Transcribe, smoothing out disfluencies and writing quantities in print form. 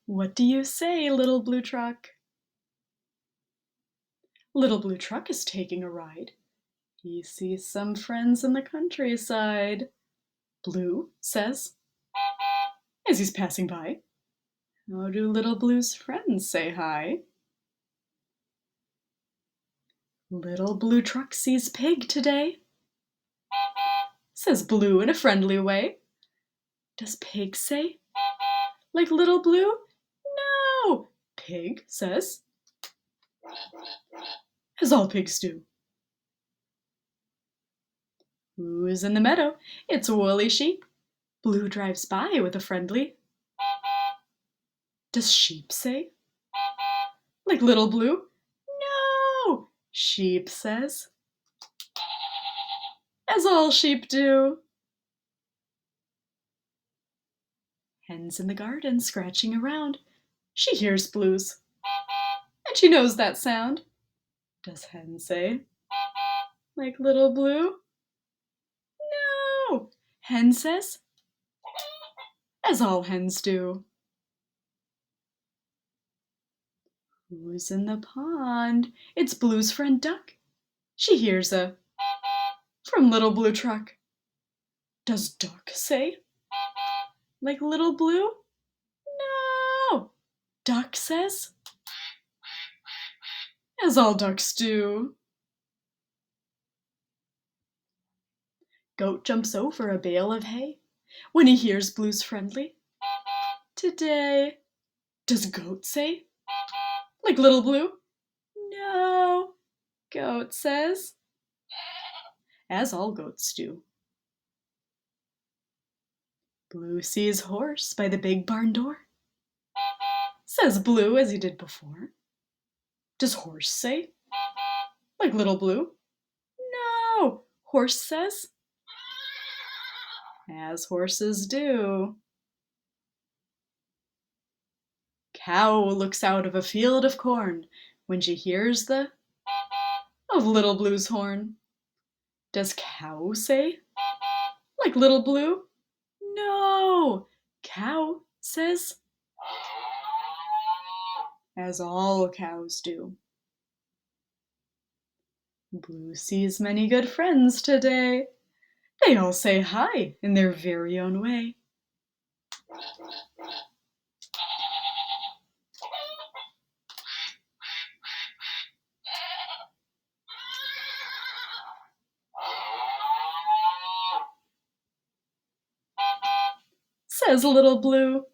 What do you say, little blue truck? Little blue truck is taking a ride. He sees some friends in the countryside. Blue says, as he's passing by, how do little blue's friends say hi? Little blue truck sees pig today, says Blue in a friendly way. Does pig say, like little blue? No, pig says, as all pigs do. Who's in the meadow? It's a woolly sheep. Blue drives by with a friendly. Does sheep say, like little blue? No, sheep says, as all sheep do. Hen's in the garden scratching around. She hears Blue's, and she knows that sound. Does hen say, like little blue? No, hen says, as all hens do. Who's in the pond? It's Blue's friend Duck. She hears a from little blue truck. Does Duck say, like little blue? No, Duck says, as all ducks do. Goat jumps over a bale of hay when he hears Blue's friendly. Today. Does Goat say, like little blue? No, Goat says, as all goats do. Blue sees horse by the big barn door, says Blue as he did before. Does horse say, like little blue? No, horse says, as horses do. Cow looks out of a field of corn when she hears the of little blue's horn. Does cow say, like little blue? No, cow says, as all cows do. Blue sees many good friends today. They all say hi in their very own way. Says little blue.